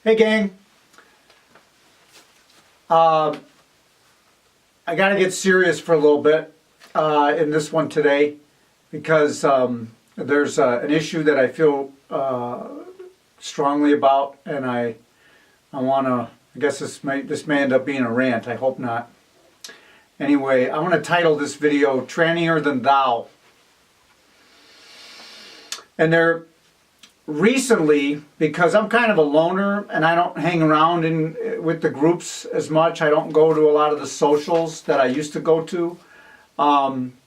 Hey gang, I got to get serious for a little bit in this one today because there's an issue that I feel strongly about, and I want to. I guess this may end up being a rant. I hope not. Anyway, I want to title this video "Trannier Than Thou," and there. Recently, because I'm kind of a loner and I don't hang around with the groups as much, I don't go to a lot of the socials that I used to go to.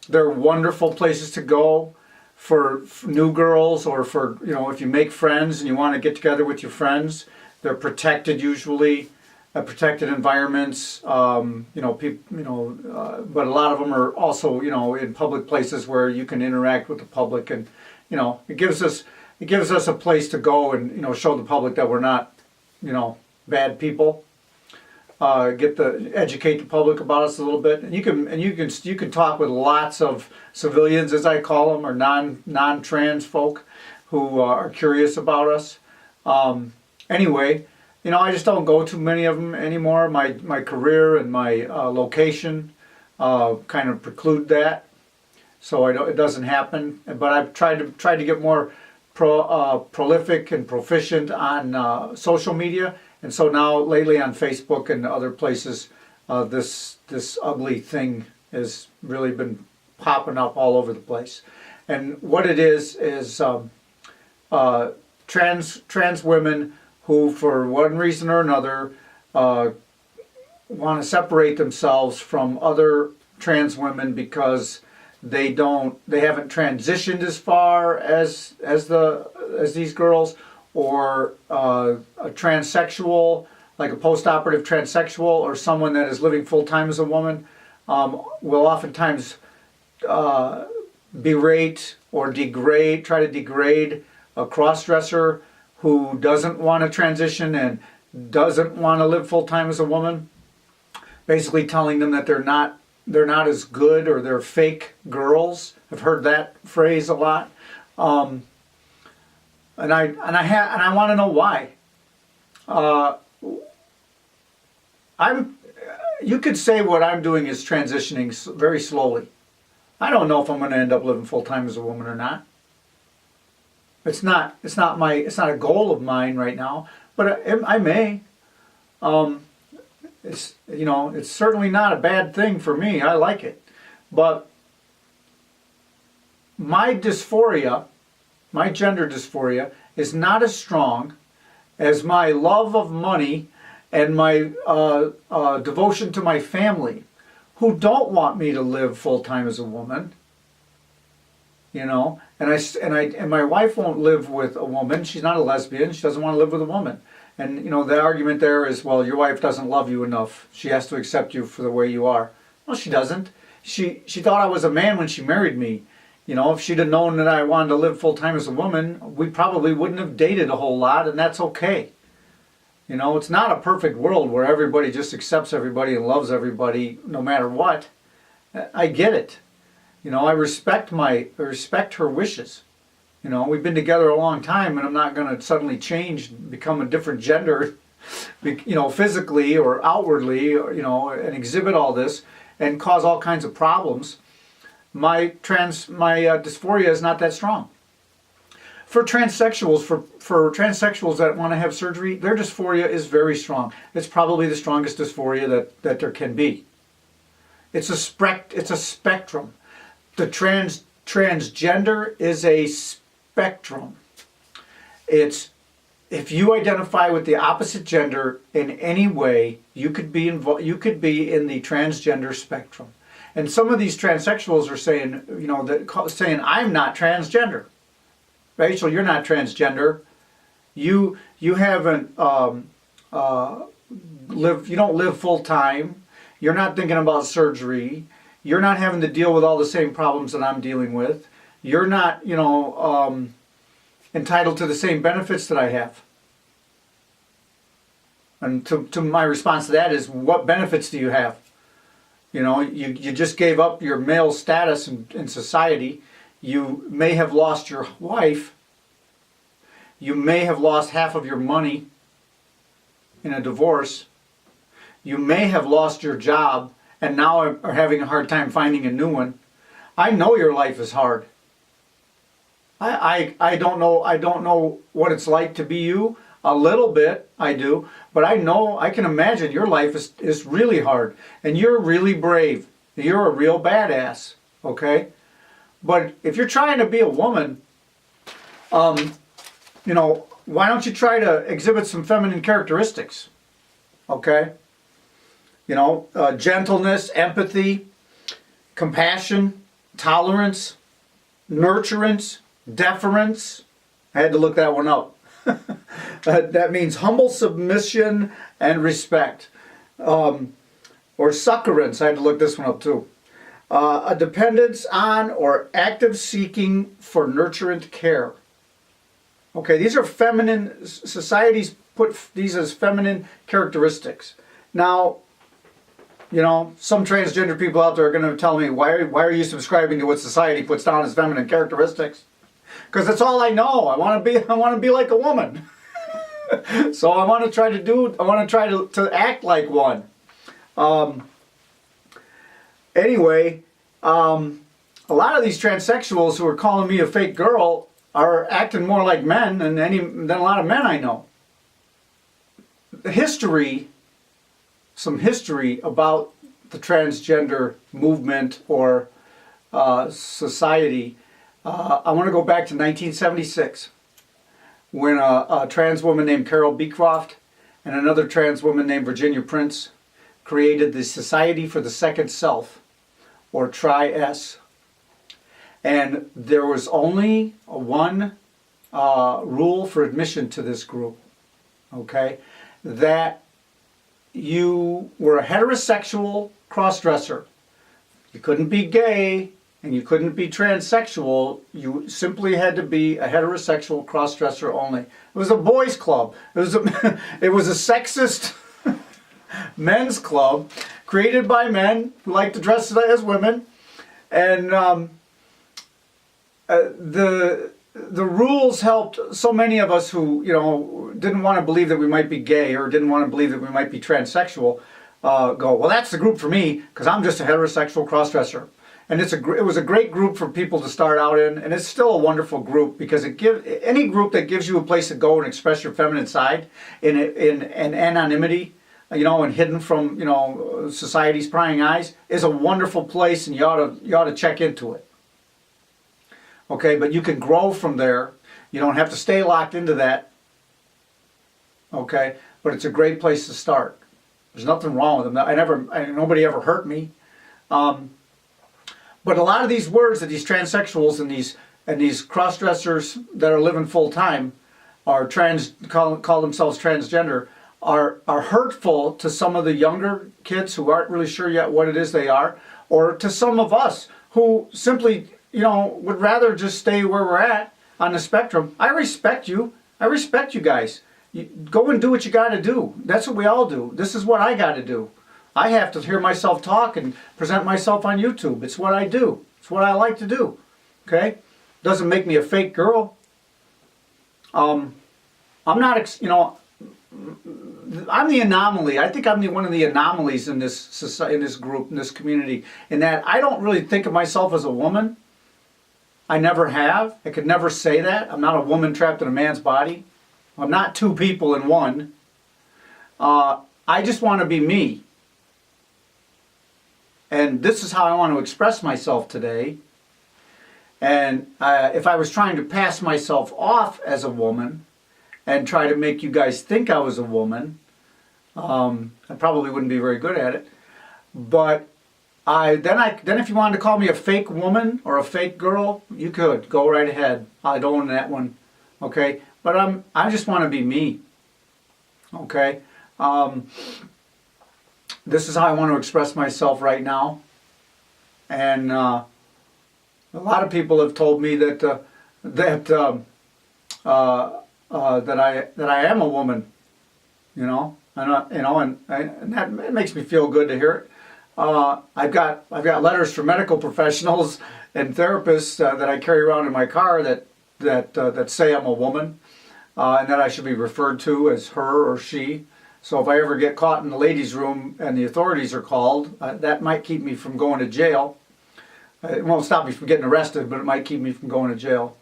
They're wonderful places to go for new girls, or for, if you make friends and you want to get together with your friends. They're protected usually, protected environments. But a lot of them are also, in public places where you can interact with the public, and it gives us a place to go and show the public that we're not bad people. Educate the public about us a little bit, and you can talk with lots of civilians, as I call them, or non-trans folk who are curious about us. Anyway, I just don't go to many of them anymore. My career and my location kind of preclude that, so it doesn't happen. But I've tried to get more prolific and proficient on social media, and so now lately on Facebook and other places, this ugly thing has really been popping up all over the place. And what it is trans women who, for one reason or another, want to separate themselves from other trans women because they haven't transitioned as far as these girls, or a transsexual, like a post-operative transsexual, or someone that is living full-time as a woman, will oftentimes berate or try to degrade a cross-dresser who doesn't want to transition and doesn't want to live full-time as a woman, basically telling them that they're not as good, or they're fake girls. I've heard that phrase a lot, and I want to know why. You could say what I'm doing is transitioning very slowly. I don't know if I'm going to end up living full time as a woman or not. It's not a goal of mine right now, but I may. It's certainly not a bad thing for me. I like it. But my dysphoria, my gender dysphoria, is not as strong as my love of money and my devotion to my family, who don't want me to live full time as a woman. And my wife won't live with a woman. She's not a lesbian. She doesn't want to live with a woman. And the argument there is, well, your wife doesn't love you enough. She has to accept you for the way you are. Well, she doesn't. She thought I was a man when she married me. If she'd have known that I wanted to live full time as a woman, we probably wouldn't have dated a whole lot, and that's okay. It's not a perfect world where everybody just accepts everybody and loves everybody no matter what. I get it. I respect her wishes. We've been together a long time, and I'm not going to suddenly change, become a different gender, physically or outwardly, and exhibit all this and cause all kinds of problems. My dysphoria is not that strong. For transsexuals, for transsexuals that want to have surgery, their dysphoria is very strong. It's probably the strongest dysphoria that there can be. It's a spectrum. The transgender is a spectrum. It's, if you identify with the opposite gender in any way, you could be in the transgender spectrum. And some of these transsexuals are saying, saying I'm not transgender. Rachel, you're not transgender. You haven't you don't live full time. You're not thinking about surgery. You're not having to deal with all the same problems that I'm dealing with. You're not, entitled to the same benefits that I have. And to my response to that is, what benefits do you have? You just gave up your male status in society. You may have lost your wife. You may have lost half of your money. in a divorce. You may have lost your job and now are having a hard time finding a new one. I know your life is hard. I don't know what it's like to be you. A little bit, I do. But I can imagine your life is really hard. And you're really brave. You're a real badass. Okay? But if you're trying to be a woman, you know, why don't you try to exhibit some feminine characteristics? Okay? You know, gentleness, empathy, compassion, tolerance, nurturance, deference. I had to look that one up. That means humble submission and respect. Or succorance. I had to look this one up too. A dependence on or active seeking for nurturant care. Okay, these are feminine, societies put these as feminine characteristics. Now, you know, some transgender people out there are going to tell me, why are you subscribing to what society puts down as feminine characteristics? Because that's all I know. I want to be like a woman. So I want to try to act like one. Anyway, a lot of these transsexuals who are calling me a fake girl are acting more like men than a lot of men I know. Some history about the transgender movement or society. I want to go back to 1976 when a trans woman named Carol Beecroft and another trans woman named Virginia Prince created the Society for the Second Self, or Tri-S. And there was only one rule for admission to this group, okay? That you were a heterosexual crossdresser. You couldn't be gay and you couldn't be transsexual. You simply had to be a heterosexual crossdresser only. It was a boys' club. It was a sexist men's club created by men who like to dress as women. And the rules helped so many of us who, you know, didn't want to believe that we might be gay or didn't want to believe that we might be transsexual go, well, that's the group for me because I'm just a heterosexual crossdresser. And it was a great group for people to start out in, and it's still a wonderful group because it gives any group that gives you a place to go and express your feminine side in anonymity, you know, and hidden from, you know, society's prying eyes, is a wonderful place, and you ought to check into it. Okay, but you can grow from there. You don't have to stay locked into that. Okay, but it's a great place to start. There's nothing wrong with them. Nobody ever hurt me. But a lot of these words that these transsexuals and these cross-dressers that are living full time are call themselves transgender are hurtful to some of the younger kids who aren't really sure yet what it is they are, or to some of us who simply, you know, would rather just stay where we're at on the spectrum. I respect you. I respect you guys. You go and do what you got to do. That's what we all do. This is what I got to do. I have to hear myself talk and present myself on YouTube. It's what I do. It's what I like to do. Okay? Doesn't make me a fake girl. I'm not, you know, I'm the anomaly. I think I'm one of the anomalies in this society, in this group, in this community, in that I don't really think of myself as a woman. I never have. I could never say that. I'm not a woman trapped in a man's body. I'm not two people in one. I just want to be me. And this is how I want to express myself today. And if I was trying to pass myself off as a woman and try to make you guys think I was a woman, I probably wouldn't be very good at it. But then if you wanted to call me a fake woman or a fake girl, you could. Go right ahead. I don't own that one. Okay? But I just want to be me. Okay? This is how I want to express myself right now. And a lot of people have told me that I am a woman. You know, and that it makes me feel good to hear it. I've got letters from medical professionals and therapists that I carry around in my car that say I'm a woman, and that I should be referred to as her or she. So if I ever get caught in the ladies' room and the authorities are called, that might keep me from going to jail. It won't stop me from getting arrested, but it might keep me from going to jail.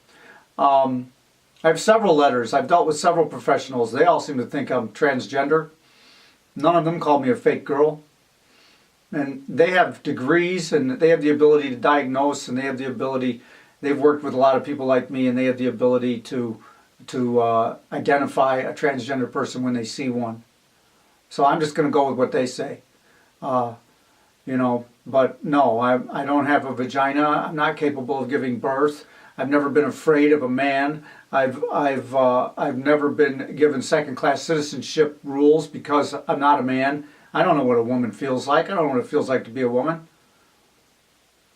I have several letters. I've dealt with several professionals. They all seem to think I'm transgender. None of them call me a fake girl. And they have degrees, and they have the ability to diagnose, and they have the ability, they've worked with a lot of people like me, and they have the ability to identify a transgender person when they see one. So I'm just going to go with what they say. You know, but no, I don't have a vagina. I'm not capable of giving birth. I've never been afraid of a man. I've never been given second-class citizenship rules because I'm not a man. I don't know what a woman feels like. I don't know what it feels like to be a woman.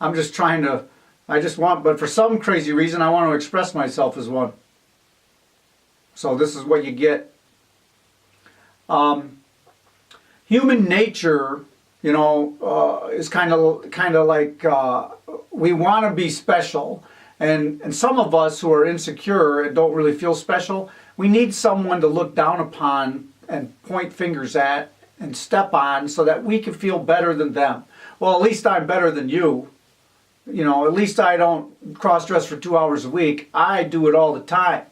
I'm just trying to, but for some crazy reason, I want to express myself as one. So this is what you get. Human nature, you know, is kind of like we want to be special, and some of us who are insecure and don't really feel special, we need someone to look down upon and point fingers at and step on so that we can feel better than them. Well, at least I'm better than you. You know, at least I don't cross-dress for 2 hours a week. I do it all the time.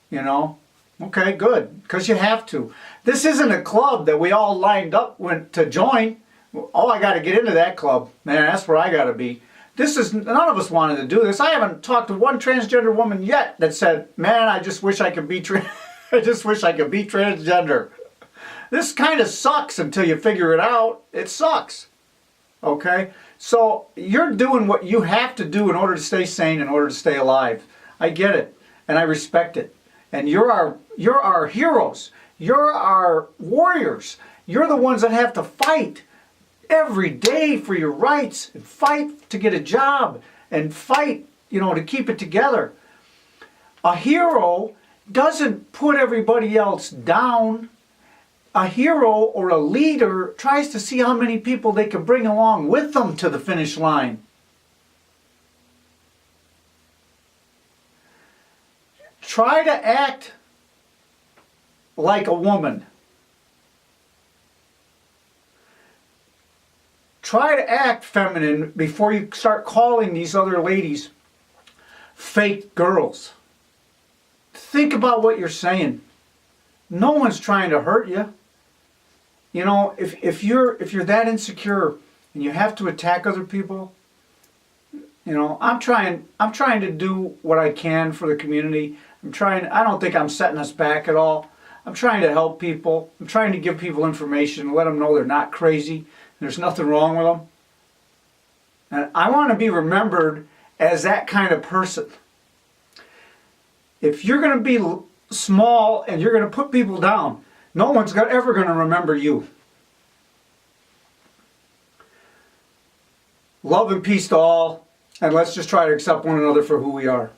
You know? Okay, good, because you have to. This isn't a club that we all lined up to join. Oh, I got to get into that club. Man, that's where I got to be. None of us wanted to do this. I haven't talked to one transgender woman yet that said, man, I just wish I could be I just wish I could be transgender. This kind of sucks until you figure it out. It sucks. Okay? So you're doing what you have to do in order to stay sane, in order to stay alive. I get it, and I respect it. And you're our heroes. You're our warriors. You're the ones that have to fight every day for your rights, and fight to get a job, and fight, you know, to keep it together. A hero doesn't put everybody else down. A hero or a leader tries to see how many people they can bring along with them to the finish line. Try to act like a woman. Try to act feminine before you start calling these other ladies fake girls. Think about what you're saying. No one's trying to hurt you. You know, if you're that insecure and you have to attack other people, you know, I'm trying to do what I can for the community. I don't think I'm setting us back at all. I'm trying to help people. I'm trying to give people information, let them know they're not crazy. There's nothing wrong with them. And I want to be remembered as that kind of person. If you're going to be small and you're going to put people down, no one's ever going to remember you. Love and peace to all, and let's just try to accept one another for who we are.